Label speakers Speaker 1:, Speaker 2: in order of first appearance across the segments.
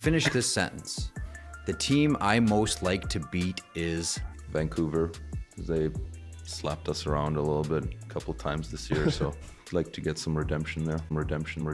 Speaker 1: Finish this sentence. The team I most like to beat is...
Speaker 2: Vancouver, because they slapped us around a little bit a couple times this year, so I'd like to get some redemption there. Redemption.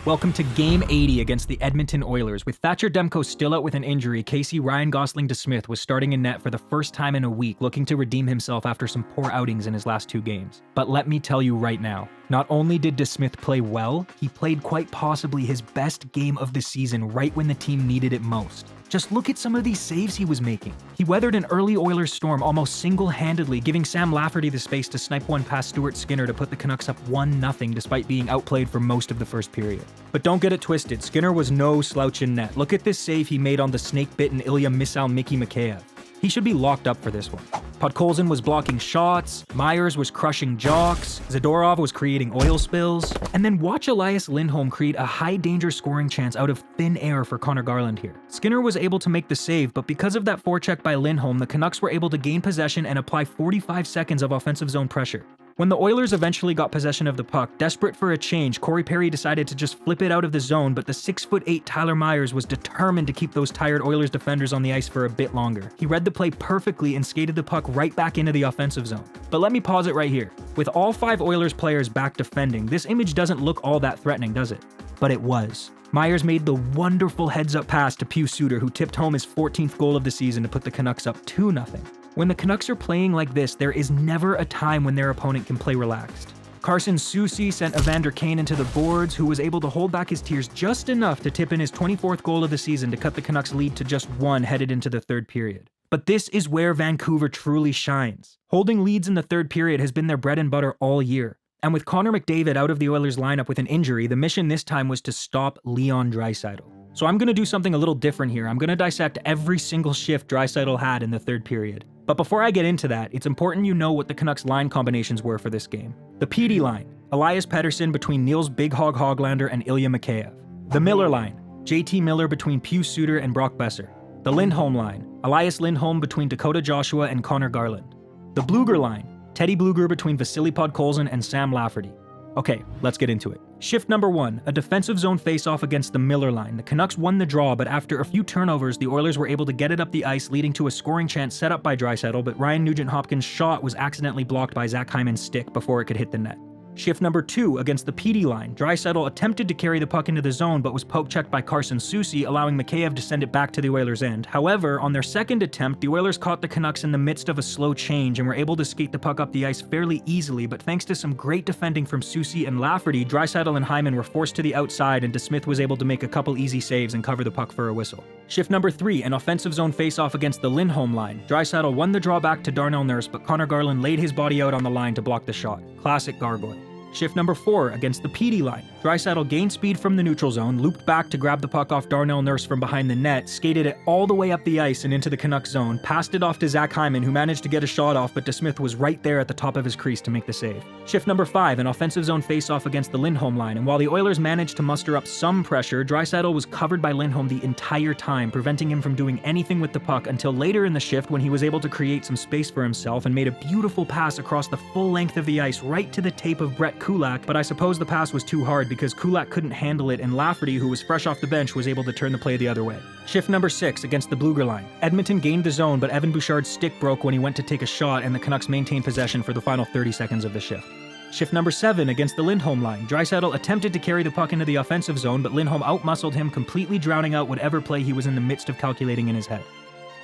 Speaker 3: Welcome to Game 80 against the Edmonton Oilers. With Thatcher Demko still out with an injury, Casey Ryan Gosling DeSmith was starting in net for the first time in a week, looking to redeem himself after some poor outings in his last 2 games. But let me tell you right now, not only did DeSmith play well, he played quite possibly his best game of the season right when the team needed it most. Just look at some of these saves he was making. He weathered an early Oilers storm almost single-handedly, giving Sam Lafferty the space to snipe one past Stuart Skinner to put the Canucks up 1-0 despite being outplayed for most of the first period. But don't get it twisted, Skinner was no slouch in net. Look at this save he made on the snake-bitten Ilya Mickey Mikheyev. He should be locked up for this one. Podkolzin was blocking shots, Myers was crushing jocks, Zadorov was creating oil spills, and then watch Elias Lindholm create a high-danger scoring chance out of thin air for Conor Garland here. Skinner was able to make the save, but because of that forecheck by Lindholm, the Canucks were able to gain possession and apply 45 seconds of offensive zone pressure. When the Oilers eventually got possession of the puck, desperate for a change, Corey Perry decided to just flip it out of the zone, but the 6'8" Tyler Myers was determined to keep those tired Oilers defenders on the ice for a bit longer. He read the play perfectly and skated the puck right back into the offensive zone. But let me pause it right here. With all 5 Oilers players back defending, this image doesn't look all that threatening, does it? But it was. Myers made the wonderful heads-up pass to Pius Suter, who tipped home his 14th goal of the season to put the Canucks up 2-0. When the Canucks are playing like this, there is never a time when their opponent can play relaxed. Carson Soucy sent Evander Kane into the boards, who was able to hold back his tears just enough to tip in his 24th goal of the season to cut the Canucks' lead to just 1 headed into the 3rd period. But this is where Vancouver truly shines. Holding leads in the 3rd period has been their bread and butter all year. And with Connor McDavid out of the Oilers lineup with an injury, the mission this time was to stop Leon Draisaitl. So I'm going to do something a little different here. I'm going to dissect every single shift Draisaitl had in the 3rd period. But before I get into that, it's important you know what the Canucks line combinations were for this game. The PD line, Elias Pettersson between Niels Big Hog Hoglander and Ilya Mikheyev. The Miller line, JT Miller between Pius Suter and Brock Besser. The Lindholm line, Elias Lindholm between Dakota Joshua and Conor Garland. The Bluger line, Teddy Bluger between Vasily Podkolzin and Sam Lafferty. Okay, let's get into it. Shift number 1, a defensive zone face-off against the Miller line. The Canucks won the draw, but after a few turnovers, the Oilers were able to get it up the ice, leading to a scoring chance set up by Draisaitl, but Ryan Nugent-Hopkins' shot was accidentally blocked by Zach Hyman's stick before it could hit the net. Shift number 2, against the PD line. Draisaitl attempted to carry the puck into the zone, but was poke-checked by Carson Soucy, allowing Mikheyev to send it back to the Oilers' end. However, on their second attempt, the Oilers caught the Canucks in the midst of a slow change and were able to skate the puck up the ice fairly easily, but thanks to some great defending from Soucy and Lafferty, Draisaitl and Hyman were forced to the outside, and DeSmith was able to make a couple easy saves and cover the puck for a whistle. Shift number 3, an offensive zone face-off against the Lindholm line. Draisaitl won the draw back to Darnell Nurse, but Conor Garland laid his body out on the line to block the shot. Classic gargoyle. Shift number 4, against the PD line. Draisaitl gained speed from the neutral zone, looped back to grab the puck off Darnell Nurse from behind the net, skated it all the way up the ice and into the Canucks zone, passed it off to Zach Hyman, who managed to get a shot off, but DeSmith was right there at the top of his crease to make the save. Shift number 5, an offensive zone face-off against the Lindholm line, and while the Oilers managed to muster up some pressure, Draisaitl was covered by Lindholm the entire time, preventing him from doing anything with the puck until later in the shift when he was able to create some space for himself and made a beautiful pass across the full length of the ice right to the tape of Brett Kulak, but I suppose the pass was too hard because Kulak couldn't handle it, and Lafferty, who was fresh off the bench, was able to turn the play the other way. Shift number 6, against the Bluger line. Edmonton gained the zone, but Evan Bouchard's stick broke when he went to take a shot, and the Canucks maintained possession for the final 30 seconds of the shift. Shift number 7, against the Lindholm line. Draisaitl attempted to carry the puck into the offensive zone, but Lindholm outmuscled him, completely drowning out whatever play he was in the midst of calculating in his head.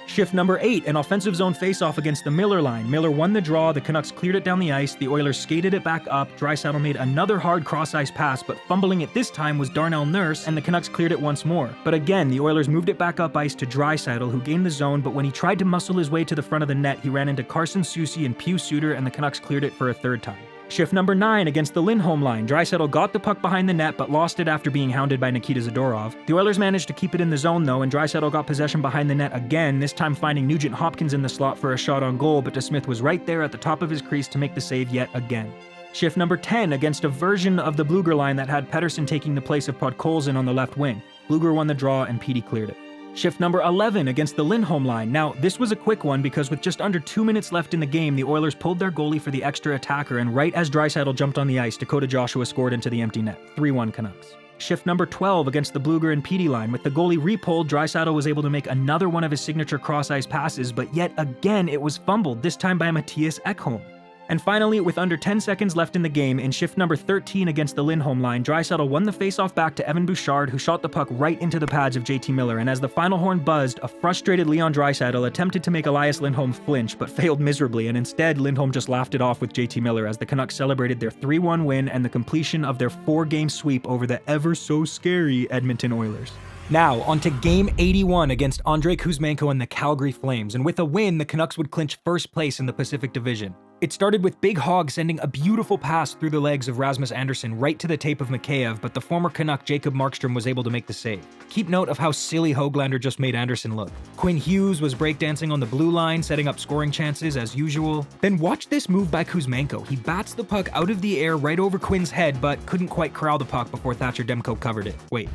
Speaker 3: Shift number 8, an offensive zone face-off against the Miller line. Miller won the draw, the Canucks cleared it down the ice, the Oilers skated it back up, Draisaitl made another hard cross-ice pass, but fumbling it this time was Darnell Nurse, and the Canucks cleared it once more. But again, the Oilers moved it back up ice to Draisaitl, who gained the zone, but when he tried to muscle his way to the front of the net, he ran into Carson Soucy and Pius Suter, and the Canucks cleared it for a 3rd time. Shift number 9, against the Lindholm line. Draisaitl got the puck behind the net, but lost it after being hounded by Nikita Zadorov. The Oilers managed to keep it in the zone, though, and Draisaitl got possession behind the net again, this time finding Nugent-Hopkins in the slot for a shot on goal, but DeSmith was right there at the top of his crease to make the save yet again. Shift number 10, against a version of the Bluger line that had Pettersson taking the place of Podkolzin on the left wing. Bluger won the draw, and Petey cleared it. Shift number 11 against the Lindholm line. Now, this was a quick one because with just under 2 minutes left in the game, the Oilers pulled their goalie for the extra attacker, and right as Draisaitl jumped on the ice, Dakota Joshua scored into the empty net. 3-1 Canucks. shift number 12 against the Bluger and Petey line. With the goalie repulled, Draisaitl was able to make another one of his signature cross-ice passes, but yet again it was fumbled, this time by Mattias Ekholm. And finally, with under 10 seconds left in the game, in shift number 13 against the Lindholm line, Draisaitl won the faceoff back to Evan Bouchard, who shot the puck right into the pads of JT Miller, and as the final horn buzzed, a frustrated Leon Draisaitl attempted to make Elias Lindholm flinch, but failed miserably, and instead Lindholm just laughed it off with JT Miller as the Canucks celebrated their 3-1 win and the completion of their 4-game sweep over the ever-so-scary Edmonton Oilers. Now, on to Game 81 against Andrei Kuzmenko and the Calgary Flames, and with a win, the Canucks would clinch first place in the Pacific Division. It started with Big Hog sending a beautiful pass through the legs of Rasmus Andersson right to the tape of Mikheyev, but the former Canuck Jacob Markstrom was able to make the save. Keep note of how silly Höglander just made Andersson look. Quinn Hughes was breakdancing on the blue line, setting up scoring chances as usual. Then watch this move by Kuzmenko. He bats the puck out of the air right over Quinn's head, but couldn't quite corral the puck before Thatcher Demko covered it. Wait,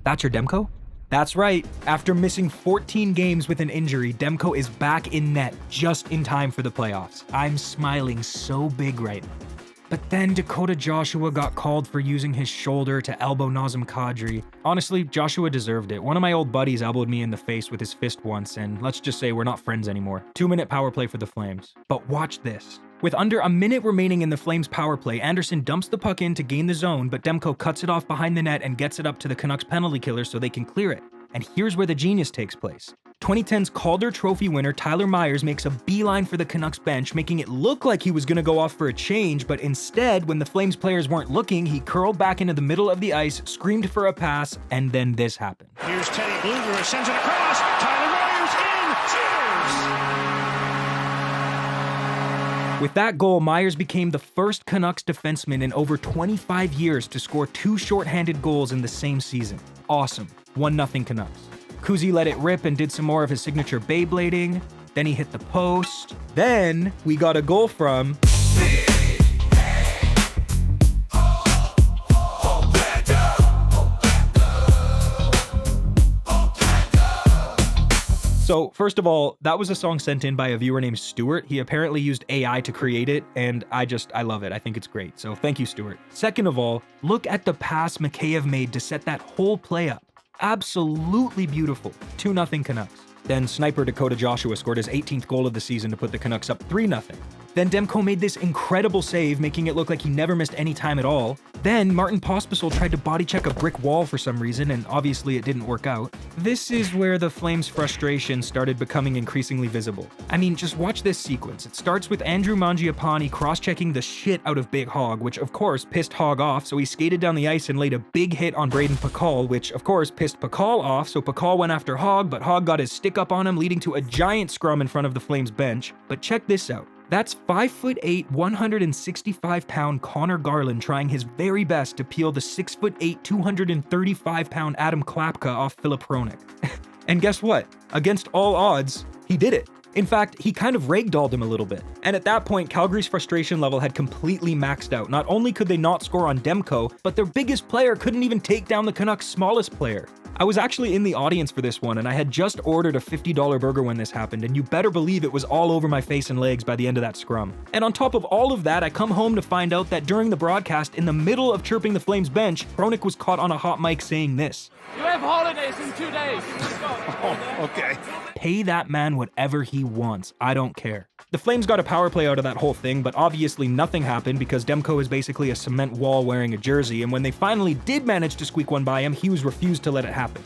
Speaker 3: Thatcher Demko? That's right, after missing 14 games with an injury, Demko is back in net just in time for the playoffs. I'm smiling so big right now. But then Dakota Joshua got called for using his shoulder to elbow Nazem Kadri. Honestly, Joshua deserved it. One of my old buddies elbowed me in the face with his fist once, and let's just say we're not friends anymore. 2-minute power play for the Flames. But watch this. With under a minute remaining in the Flames' power play, Andersson dumps the puck in to gain the zone, but Demko cuts it off behind the net and gets it up to the Canucks penalty killer so they can clear it. And here's where the genius takes place. 2010's Calder Trophy winner Tyler Myers makes a beeline for the Canucks bench, making it look like he was going to go off for a change, but instead, when the Flames players weren't looking, he curled back into the middle of the ice, screamed for a pass, and then this happened.
Speaker 4: Here's Teddy Bluger, sends it across, Tyler Myers in, cheers!
Speaker 3: With that goal, Myers became the first Canucks defenseman in over 25 years to score 2 shorthanded goals in the same season. Awesome. 1-0 Canucks. Kuzi let it rip and did some more of his signature Beyblading. Then he hit the post. Then we got a goal from... So, first of all, that was a song sent in by a viewer named Stuart. He apparently used AI to create it, and I love it. I think it's great. So, thank you, Stuart. Second of all, look at the pass Mikheyev made to set that whole play up. Absolutely beautiful. 2-0 Canucks. Then sniper Dakota Joshua scored his 18th goal of the season to put the Canucks up 3-0. Then Demko made this incredible save, making it look like he never missed any time at all. Then Martin Pospisil tried to body check a brick wall for some reason, and obviously it didn't work out. This is where the Flames' frustration started becoming increasingly visible. I mean, just watch this sequence. It starts with Andrew Mangiapane cross-checking the shit out of Big Hog, which of course pissed Hog off, so he skated down the ice and laid a big hit on Braden Pakal, which of course pissed Pakal off, so Pakal went after Hog, but Hog got his stick up on him, leading to a giant scrum in front of the Flames bench. But check this out. That's 5'8", 165-pound Conor Garland trying his very best to peel the 6'8", 235-pound Adam Klapka off Filip Hronek. And guess what? Against all odds, he did it. In fact, he kind of ragdolled him a little bit. And at that point, Calgary's frustration level had completely maxed out. Not only could they not score on Demko, but their biggest player couldn't even take down the Canucks' smallest player. I was actually in the audience for this one, and I had just ordered a $50 burger when this happened, and you better believe it was all over my face and legs by the end of that scrum. And on top of all of that, I come home to find out that during the broadcast, in the middle of chirping the Flames bench, Hronek was caught on a hot mic saying this.
Speaker 5: You have holidays in 2 days. Let's go.
Speaker 4: Oh, okay.
Speaker 3: Pay that man whatever he wants. I don't care. The Flames got a power play out of that whole thing, but obviously nothing happened because Demko is basically a cement wall wearing a jersey, and when they finally did manage to squeak one by him, Hughes refused to let it happen.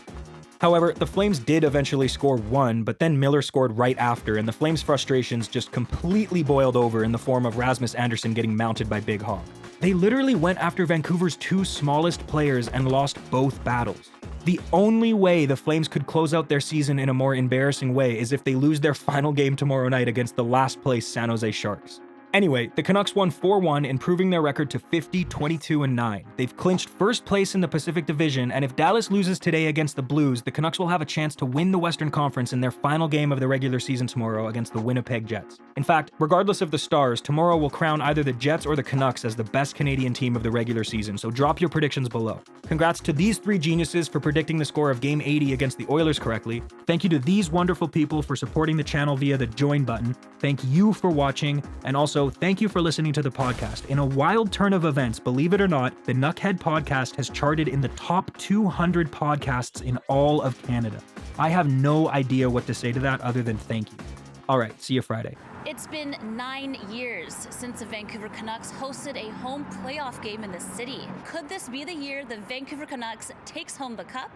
Speaker 3: However, the Flames did eventually score one, but then Miller scored right after, and the Flames' frustrations just completely boiled over in the form of Rasmus Andersson getting mounted by Big Hog. They literally went after Vancouver's 2 smallest players and lost both battles. The only way the Flames could close out their season in a more embarrassing way is if they lose their final game tomorrow night against the last place San Jose Sharks. Anyway, the Canucks won 4-1, improving their record to 50-22-9. They've clinched first place in the Pacific Division, and if Dallas loses today against the Blues, the Canucks will have a chance to win the Western Conference in their final game of the regular season tomorrow against the Winnipeg Jets. In fact, regardless of the stars, tomorrow will crown either the Jets or the Canucks as the best Canadian team of the regular season, so drop your predictions below. Congrats to these 3 geniuses for predicting the score of Game 80 against the Oilers correctly. Thank you to these wonderful people for supporting the channel via the join button. Thank you for watching, and also So thank you for listening to the podcast. In a wild turn of events, believe it or not, the Nuckhead podcast has charted in the top 200 podcasts in all of Canada. I have no idea what to say to that other than thank you. All right, see you Friday.
Speaker 6: It's been 9 years since the Vancouver Canucks hosted a home playoff game in the city. Could this be the year the Vancouver Canucks takes home the cup?